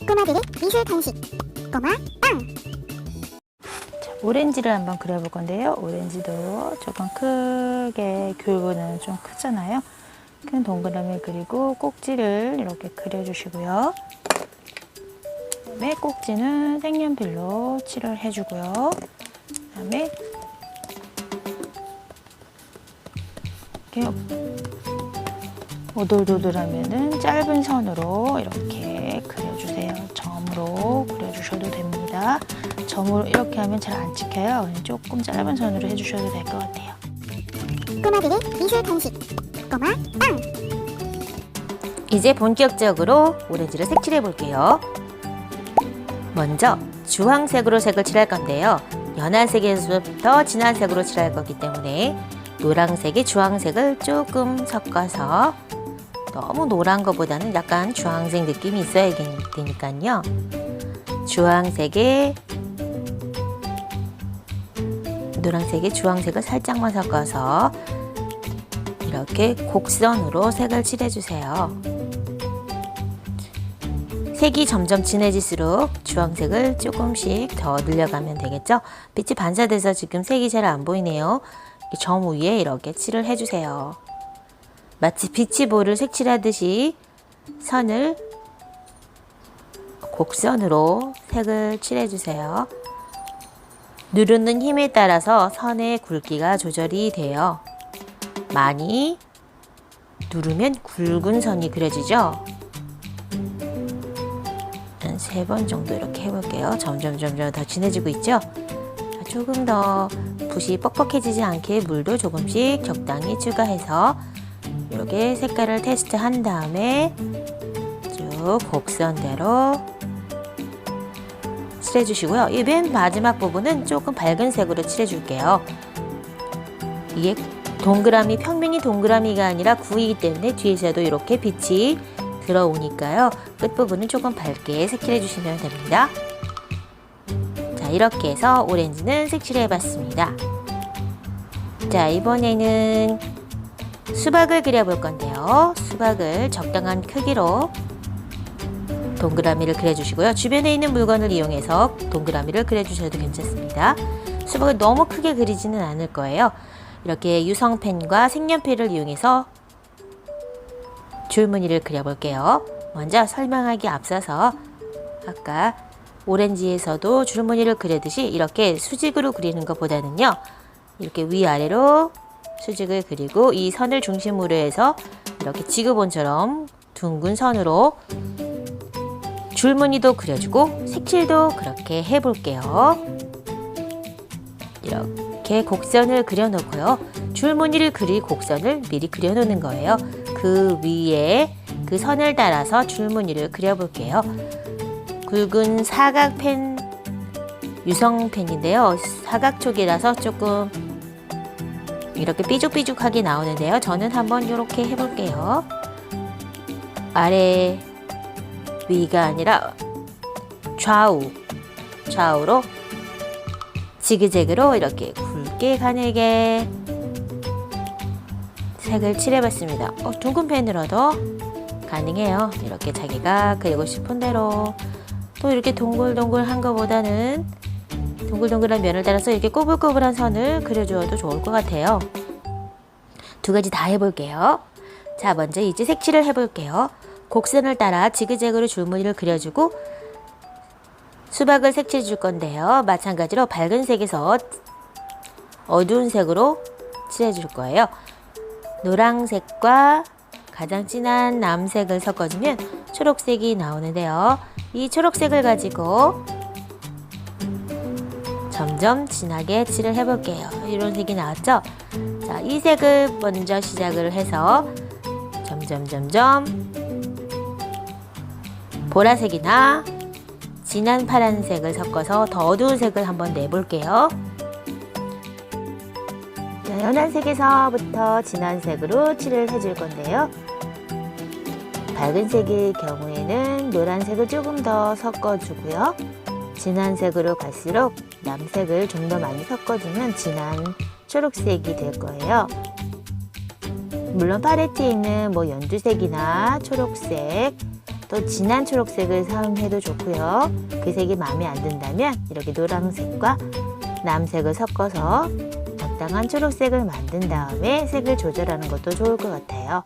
꼬마들의 미술 간식 꼬마 빵. 오렌지를 한번 그려볼 건데요. 오렌지도 조금 크게, 귤보다는 좀 크잖아요. 큰 동그라미 그리고 꼭지를 이렇게 그려주시고요. 그다음에 꼭지는 색연필로 칠을 해주고요. 그다음에 이렇게 오돌도돌하면은 짧은 선으로 이렇게 그려주세요. 점으로 그려주셔도 됩니다. 점으로 이렇게 하면 잘 안 찍혀요. 조금 짧은 선으로 해주셔도 될 것 같아요. 꼬마들의 미술 간식 꼬마 빵. 이제 본격적으로 오렌지를 색칠해 볼게요. 먼저 주황색으로 색을 칠할 건데요. 연한 색에서부터 진한 색으로 칠할 거기 때문에 노란색에 주황색을 조금 섞어서, 너무 노란 것보다는 약간 주황색 느낌이 있어야 되니까요. 노란색에 주황색을 살짝만 섞어서 이렇게 곡선으로 색을 칠해주세요. 색이 점점 진해질수록 주황색을 조금씩 더 늘려가면 되겠죠? 빛이 반사돼서 지금 색이 잘 안 보이네요. 점 위에 이렇게 칠을 해주세요. 마치 비치볼을 색칠하듯이 선을 곡선으로 색을 칠해주세요. 누르는 힘에 따라서 선의 굵기가 조절이 돼요. 많이 누르면 굵은 선이 그려지죠? 한 3번 정도 이렇게 해볼게요. 점점 더 진해지고 있죠? 조금 더 붓이 뻑뻑해지지 않게 물도 조금씩 적당히 추가해서 이렇게 색깔을 테스트한 다음에 쭉 곡선대로 칠해주시고요. 이 맨 마지막 부분은 조금 밝은 색으로 칠해줄게요. 이게 동그라미, 평면이 동그라미가 아니라 구이기 때문에 뒤에서도 이렇게 빛이 들어오니까요. 끝부분은 조금 밝게 색칠해 주시면 됩니다. 자, 이렇게 해서 오렌지는 색칠해 봤습니다. 자, 이번에는 수박을 그려볼 건데요. 수박을 적당한 크기로 동그라미를 그려주시고요. 주변에 있는 물건을 이용해서 동그라미를 그려주셔도 괜찮습니다. 수박을 너무 크게 그리지는 않을 거예요. 이렇게 유성펜과 색연필을 이용해서 줄무늬를 그려볼게요. 먼저 설명하기 앞서서 아까 오렌지에서도 줄무늬를 그리듯이 이렇게 수직으로 그리는 것보다는요, 이렇게 위아래로 수직을 그리고 이 선을 중심으로 해서 이렇게 지그본처럼 둥근 선으로 줄무늬도 그려주고 색칠도 그렇게 해볼게요. 이렇게 곡선을 그려놓고요. 줄무늬를 그릴 곡선을 미리 그려놓는 거예요. 그 위에 그 선을 따라서 줄무늬를 그려볼게요. 굵은 사각펜, 유성펜인데요. 사각촉이라서 조금 이렇게 삐죽삐죽하게 나오는데요. 저는 한번 이렇게 해볼게요. 아래 위가 아니라 좌우로 지그재그로 이렇게 굵게 가늘게 색을 칠해봤습니다. 둥근 펜으로도 가능해요. 이렇게 자기가 그리고 싶은 대로. 또 이렇게 동글동글한 것보다는 동글동글한 면을 따라서 이렇게 꼬불꼬불한 선을 그려주어도 좋을 것 같아요. 두 가지 다 해볼게요. 자, 먼저 이제 색칠을 해볼게요. 곡선을 따라 지그재그로 줄무늬를 그려주고 수박을 색칠해 줄 건데요. 마찬가지로 밝은 색에서 어두운 색으로 칠해 줄 거예요. 노란색과 가장 진한 남색을 섞어주면 초록색이 나오는데요. 이 초록색을 가지고 점점 진하게 칠을 해볼게요. 이런 색이 나왔죠? 자, 이 색을 먼저 시작을 해서 점점 보라색이나 진한 파란색을 섞어서 더 어두운 색을 한번 내볼게요. 자, 연한 색에서부터 진한 색으로 칠을 해줄 건데요. 밝은 색의 경우에는 노란색을 조금 더 섞어주고요. 진한 색으로 갈수록 남색을 좀 더 많이 섞어주면 진한 초록색이 될 거예요. 물론 팔레트에 있는 연두색이나 초록색, 또 진한 초록색을 사용해도 좋고요. 그 색이 마음에 안 든다면 이렇게 노란색과 남색을 섞어서 적당한 초록색을 만든 다음에 색을 조절하는 것도 좋을 것 같아요.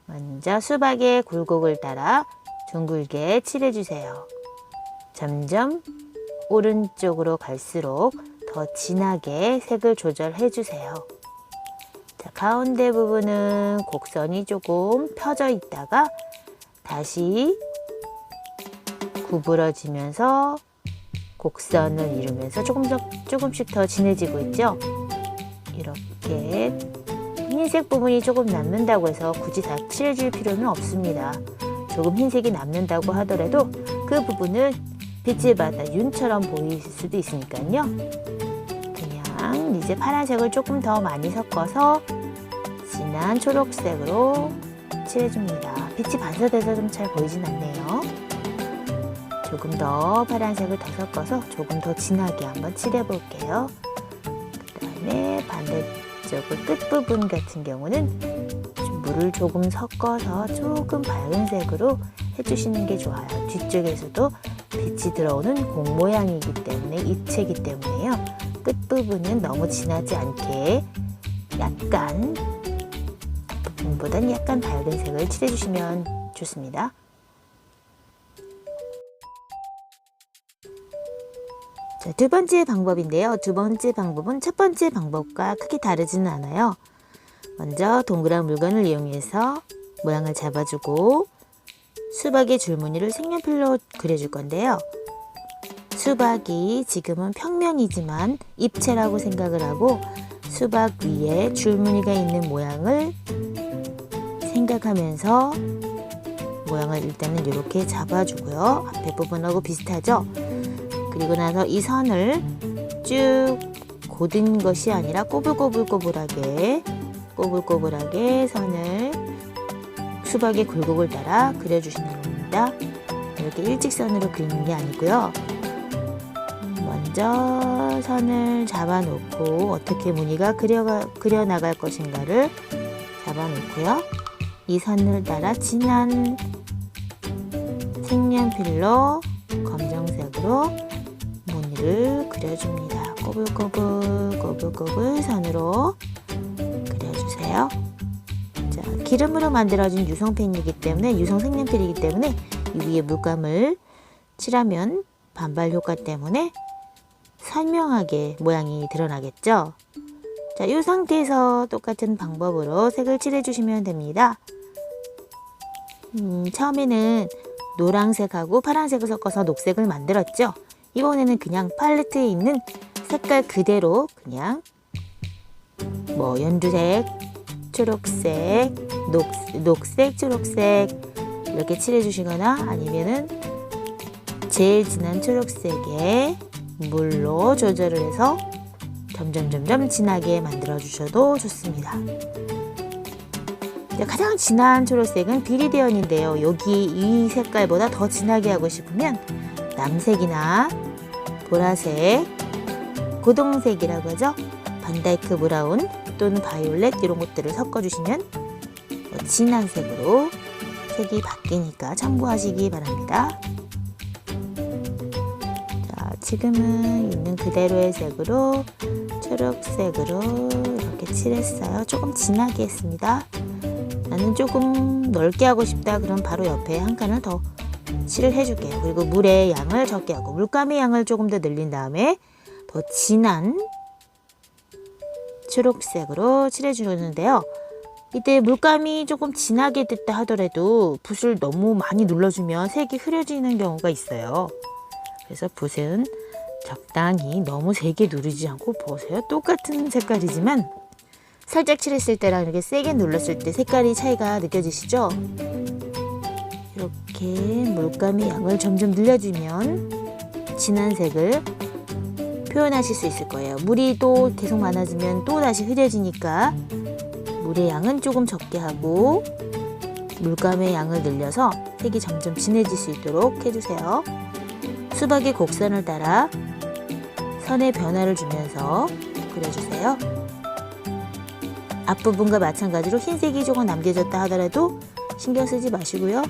먼저 수박의 굴곡을 따라 둥글게 칠해주세요. 점점 오른쪽으로 갈수록 더 진하게 색을 조절해주세요. 자, 가운데 부분은 곡선이 조금 펴져 있다가 다시 구부러지면서 곡선을 이루면서 조금씩 더 진해지고 있죠. 이렇게 흰색 부분이 조금 남는다고 해서 굳이 다 칠해줄 필요는 없습니다. 조금 흰색이 남는다고 하더라도 그 부분은 빛을 받아 윤처럼 보일 수도 있으니까요. 그냥 이제 파란색을 조금 더 많이 섞어서 진한 초록색으로 칠해줍니다. 빛이 반사돼서 좀 잘 보이진 않네요. 조금 더 파란색을 더 섞어서 조금 더 진하게 한번 칠해볼게요. 그 다음에 반대쪽의 끝부분 같은 경우는 물을 조금 섞어서 조금 밝은 색으로 해주시는 게 좋아요. 뒤쪽에서도 빛이 들어오는 공 모양이기 때문에 입체이기 때문에요. 끝부분은 너무 진하지 않게 약간 앞부분보다는 약간 밝은 색을 칠해주시면 좋습니다. 자, 두 번째 방법인데요. 두 번째 방법은 첫 번째 방법과 크게 다르지는 않아요. 먼저 동그란 물건을 이용해서 모양을 잡아주고 수박의 줄무늬를 색연필로 그려줄 건데요. 수박이 지금은 평면이지만 입체라고 생각을 하고 수박 위에 줄무늬가 있는 모양을 생각하면서 모양을 일단은 이렇게 잡아주고요. 앞에 부분하고 비슷하죠? 그리고 나서 이 선을 쭉 고든 것이 아니라 꼬불꼬불하게 선을 수박의 굴곡을 따라 그려주시는 겁니다. 이렇게 일직선으로 그리는 게 아니고요. 먼저 선을 잡아놓고 어떻게 무늬가 그려나갈 것인가를 잡아놓고요. 이 선을 따라 진한 색연필로 검정색으로 무늬를 그려줍니다. 꼬불꼬불 선으로 그려주세요. 자, 기름으로 만들어진 유성펜이기 때문에 유성 색연필이기 때문에 이 위에 물감을 칠하면 반발 효과 때문에 선명하게 모양이 드러나겠죠. 자, 이 상태에서 똑같은 방법으로 색을 칠해주시면 됩니다. 처음에는 노란색하고 파란색을 섞어서 녹색을 만들었죠. 이번에는 그냥 팔레트에 있는 색깔 그대로 그냥 연두색, 초록색, 녹색, 초록색 이렇게 칠해주시거나 아니면은 제일 진한 초록색에 물로 조절을 해서 점점 진하게 만들어 주셔도 좋습니다. 가장 진한 초록색은 비리디언인데요. 여기 이 색깔보다 더 진하게 하고 싶으면 남색이나 보라색, 고동색이라고 하죠. 반다이크 브라운 또는 바이올렛 이런 것들을 섞어주시면 진한 색으로 색이 바뀌니까 참고하시기 바랍니다. 자, 지금은 있는 그대로의 색으로 초록색으로 이렇게 칠했어요. 조금 진하게 했습니다. 나는 조금 넓게 하고 싶다 그럼 바로 옆에 한 칸을 더 칠을 해줄게요. 그리고 물의 양을 적게 하고 물감의 양을 조금 더 늘린 다음에 더 진한 초록색으로 칠해주는데요. 이때 물감이 조금 진하게 됐다 하더라도 붓을 너무 많이 눌러주면 색이 흐려지는 경우가 있어요. 그래서 붓은 적당히 너무 세게 누르지 않고 보세요. 똑같은 색깔이지만 살짝 칠했을 때랑 이렇게 세게 눌렀을 때 색깔이 차이가 느껴지시죠? 이렇게 물감의 양을 점점 늘려주면 진한 색을 표현하실 수 있을 거예요. 물이 또 계속 많아지면 또 다시 흐려지니까 물의 양은 조금 적게 하고 물감의 양을 늘려서 색이 점점 진해질 수 있도록 해주세요. 수박의 곡선을 따라 선의 변화를 주면서 그려주세요. 앞부분과 마찬가지로 흰색이 조금 남겨졌다 하더라도 신경 쓰지 마시고요.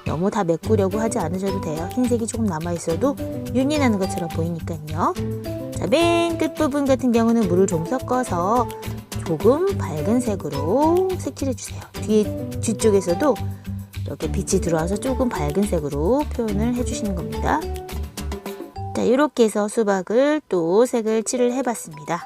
너무 다 메꾸려고 하지 않으셔도 돼요. 흰색이 조금 남아있어도 윤이 나는 것처럼 보이니까요. 자, 맨 끝부분 같은 경우는 물을 좀 섞어서 조금 밝은 색으로 색칠해주세요. 뒤쪽에서도 이렇게 빛이 들어와서 조금 밝은 색으로 표현을 해주시는 겁니다. 자, 이렇게 해서 수박을 또 색을 칠을 해봤습니다.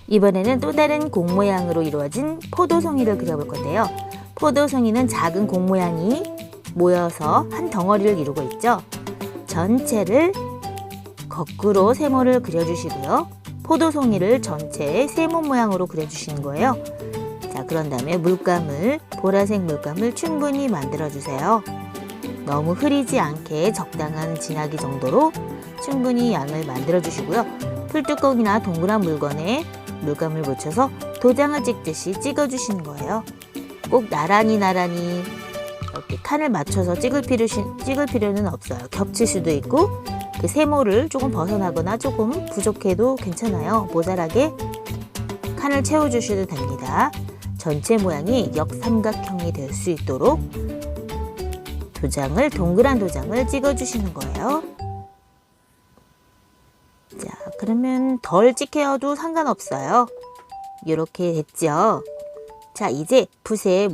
이번에는 또 다른 공 모양으로 이루어진 포도송이를 그려볼 건데요. 포도송이는 작은 공 모양이 모여서 한 덩어리를 이루고 있죠. 전체를 거꾸로 세모를 그려주시고요. 포도송이를 전체에 세모 모양으로 그려주시는 거예요. 자, 그런 다음에 물감을, 보라색 물감을 충분히 만들어주세요. 너무 흐리지 않게 적당한 진하기 정도로 충분히 양을 만들어주시고요. 풀뚜껑이나 동그란 물건에 물감을 묻혀서 도장을 찍듯이 찍어주시는 거예요. 꼭 나란히 이렇게 칸을 맞춰서 찍을 필요는 없어요. 겹칠 수도 있고 그 세모를 조금 벗어나거나 조금 부족해도 괜찮아요. 모자라게 칸을 채워주셔도 됩니다. 전체 모양이 역삼각형이 될 수 있도록 동그란 도장을 찍어주시는 거예요. 자, 그러면 덜 찍혀도 상관없어요. 이렇게 됐죠. 자, 이제 붓에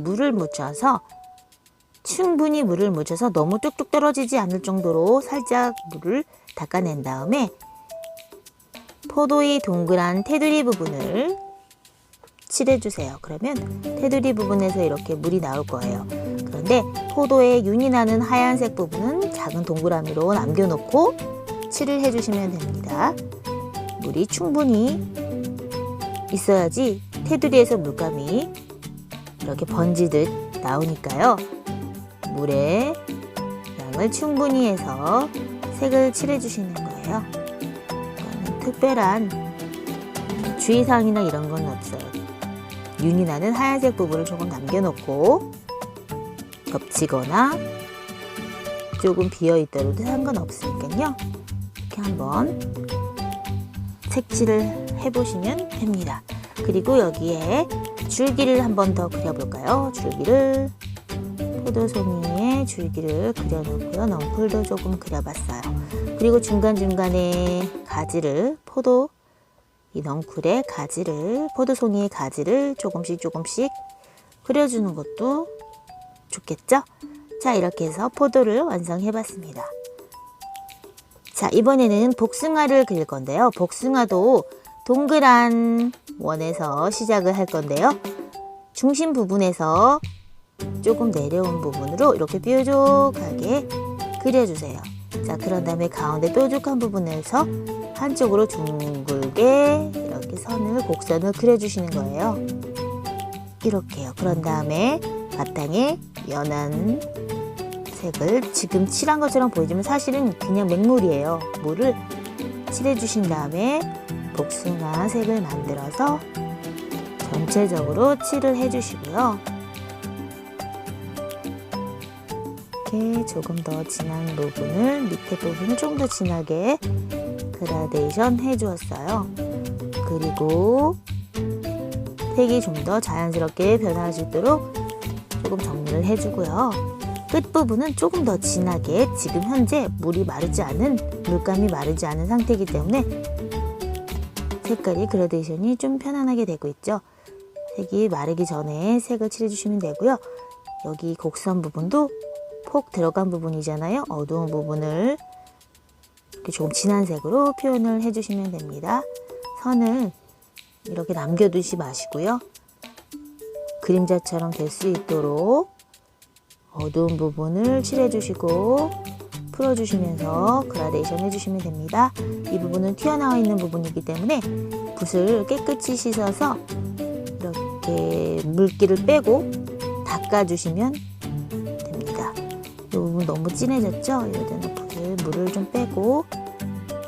충분히 물을 묻혀서 너무 뚝뚝 떨어지지 않을 정도로 살짝 물을 닦아낸 다음에 포도의 동그란 테두리 부분을 칠해주세요. 그러면 테두리 부분에서 이렇게 물이 나올 거예요. 그런데 포도에 윤이 나는 하얀색 부분은 작은 동그라미로 남겨놓고 칠을 해주시면 됩니다. 물이 충분히 있어야지 테두리에서 물감이 이렇게 번지듯 나오니까요. 물에 양을 충분히 해서 색을 칠해주시는 거예요. 이거는 특별한 주의사항이나 이런 건 없어요. 윤이 나는 하얀색 부분을 조금 남겨놓고 겹치거나 조금 비어있더라도 상관없으니까요. 이렇게 한번 색칠을 해보시면 됩니다. 그리고 여기에 줄기를 한 번 더 그려볼까요? 포도송이에 줄기를 그려놓고요. 넝쿨도 조금 그려봤어요. 그리고 중간중간에 가지를, 이 넝쿨의 가지를, 포도송이의 가지를 조금씩 그려주는 것도 좋겠죠? 자, 이렇게 해서 포도를 완성해봤습니다. 자, 이번에는 복숭아를 그릴 건데요. 복숭아도 동그란 원에서 시작을 할 건데요. 중심 부분에서 조금 내려온 부분으로 이렇게 뾰족하게 그려주세요. 자, 그런 다음에 가운데 뾰족한 부분에서 한쪽으로 둥글게 이렇게 곡선을 그려주시는 거예요. 이렇게요. 그런 다음에 바탕에 연한 색을 지금 칠한 것처럼 보이지만 사실은 그냥 맹물이에요. 물을 칠해주신 다음에 복숭아 색을 만들어서 전체적으로 칠을 해주시고요. 이렇게 조금 더 진한 부분을, 밑에 부분을 좀 더 진하게 그라데이션 해주었어요. 그리고 색이 좀 더 자연스럽게 변할 수 있도록 조금 정리를 해주고요. 끝부분은 조금 더 진하게, 지금 현재 물감이 마르지 않은 상태이기 때문에 색깔이 그라데이션이 좀 편안하게 되고 있죠. 색이 마르기 전에 색을 칠해주시면 되고요. 여기 곡선 부분도 폭 들어간 부분이잖아요. 어두운 부분을 이렇게 조금 진한 색으로 표현을 해주시면 됩니다. 선을 이렇게 남겨두지 마시고요. 그림자처럼 될 수 있도록 어두운 부분을 칠해주시고 풀어주시면서 그라데이션 해주시면 됩니다. 이 부분은 튀어나와 있는 부분이기 때문에 붓을 깨끗이 씻어서 이렇게 물기를 빼고 닦아주시면 됩니다. 이 부분 너무 진해졌죠? 이럴 때는 물을 좀 빼고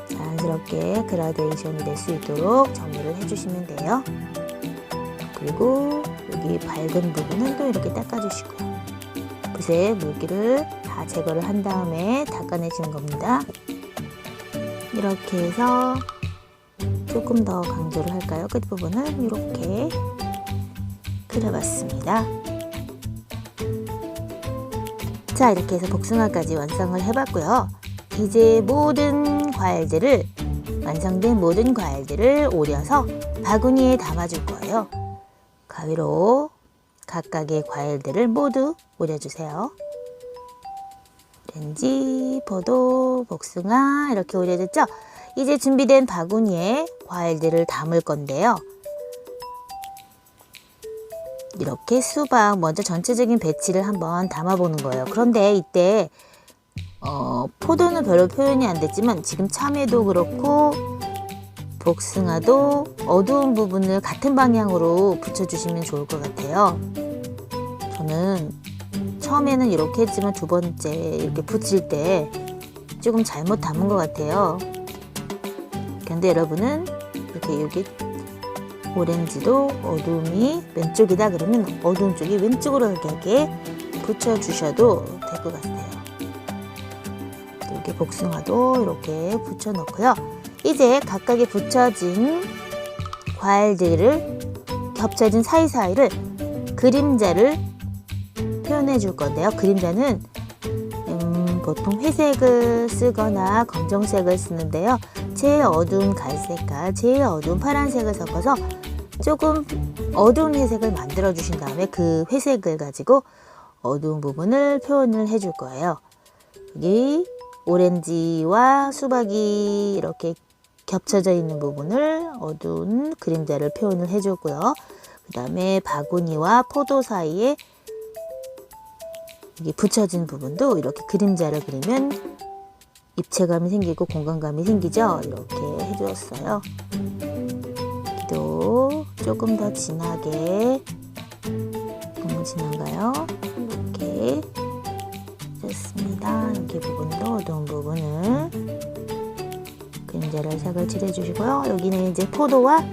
자연스럽게 그라데이션이 될 수 있도록 정리를 해주시면 돼요. 그리고 이 여기 밝은 부분은 또 이렇게 닦아주시고요. 붓에 물기를 다 제거를 한 다음에 닦아내시는 겁니다. 이렇게 해서 조금 더 강조를 할까요? 끝부분을 이렇게 그려봤습니다. 자, 이렇게 해서 복숭아까지 완성을 해봤고요. 이제 완성된 모든 과일들을 오려서 바구니에 담아줄 거예요. 가위로 각각의 과일들을 모두 오려주세요. 오렌지, 포도, 복숭아 이렇게 오려졌죠? 이제 준비된 바구니에 과일들을 담을 건데요. 이렇게 수박 먼저 전체적인 배치를 한번 담아보는 거예요. 그런데 이때 포도는 별로 표현이 안 됐지만 지금 참외도 그렇고 복숭아도 어두운 부분을 같은 방향으로 붙여주시면 좋을 것 같아요. 저는 처음에는 이렇게 했지만 두 번째 이렇게 붙일 때 조금 잘못 담은 것 같아요. 그런데 여러분은 이렇게 여기 오렌지도 어두움이 왼쪽이다 그러면 어두운 쪽이 왼쪽으로 이렇게 붙여주셔도 될 것 같아요. 이렇게 복숭아도 이렇게 붙여 넣고요. 이제 각각의 붙여진 과일들을 겹쳐진 사이사이를 그림자를 표현해 줄 건데요. 그림자는 보통 회색을 쓰거나 검정색을 쓰는데요. 제일 어두운 갈색과 제일 어두운 파란색을 섞어서 조금 어두운 회색을 만들어 주신 다음에 그 회색을 가지고 어두운 부분을 표현을 해줄 거예요. 여기 오렌지와 수박이 이렇게 겹쳐져 있는 부분을 어두운 그림자를 표현을 해주고요. 그 다음에 바구니와 포도 사이에 여기 붙여진 부분도 이렇게 그림자를 그리면 입체감이 생기고 공간감이 생기죠. 이렇게 해주었어요. 여기도 조금 더 진하게, 너무 진한가요? 이렇게 됐습니다. 여기 부분도 어두운 부분을 그림자를 색을 칠해주시고요. 여기는 이제 포도와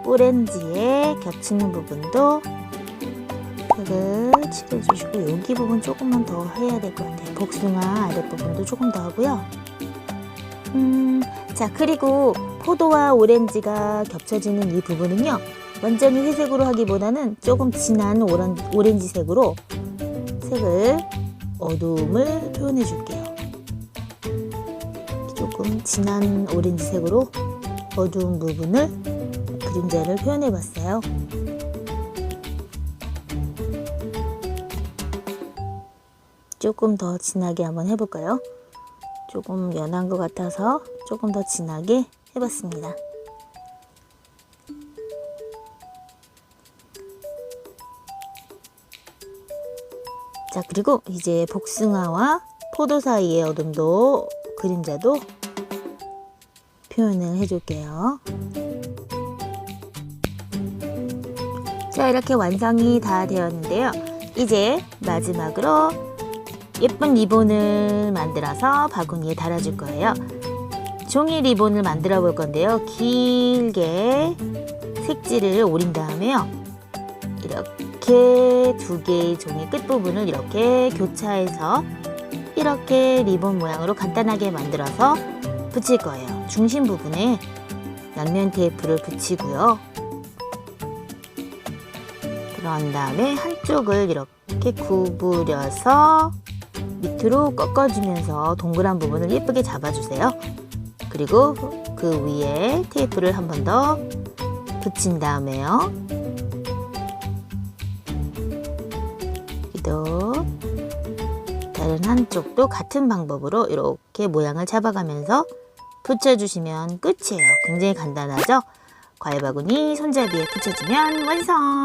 오렌지에 겹치는 부분도 색을 칠해주시고 여기 부분 조금만 더 해야 될 것 같아요. 복숭아 아랫부분도 조금 더 하고요. 자, 그리고 포도와 오렌지가 겹쳐지는 이 부분은요, 완전히 회색으로 하기보다는 조금 진한 오렌지색으로 색을, 어두움을 표현해 줄게요. 조금 진한 오렌지색으로 어두운 부분을 그림자를 표현해 봤어요. 조금 더 진하게 한번 해볼까요? 조금 연한 것 같아서 조금 더 진하게 해봤습니다. 자, 그리고 이제 복숭아와 포도 사이의 어둠도 그림자도 표현을 해줄게요. 자, 이렇게 완성이 다 되었는데요. 이제 마지막으로 예쁜 리본을 만들어서 바구니에 달아줄 거예요. 종이 리본을 만들어 볼 건데요. 길게 색지를 오린 다음에요. 이렇게 두 개의 종이 끝부분을 이렇게 교차해서 이렇게 리본 모양으로 간단하게 만들어서 붙일 거예요. 중심 부분에 양면 테이프를 붙이고요. 그런 다음에 한쪽을 이렇게 구부려서 밑으로 꺾어주면서 동그란 부분을 예쁘게 잡아주세요. 그리고 그 위에 테이프를 한 번 더 붙인 다음에요. 또 다른 한쪽도 같은 방법으로 이렇게 모양을 잡아가면서 붙여주시면 끝이에요. 굉장히 간단하죠? 과일 바구니 손잡이에 붙여주면 완성!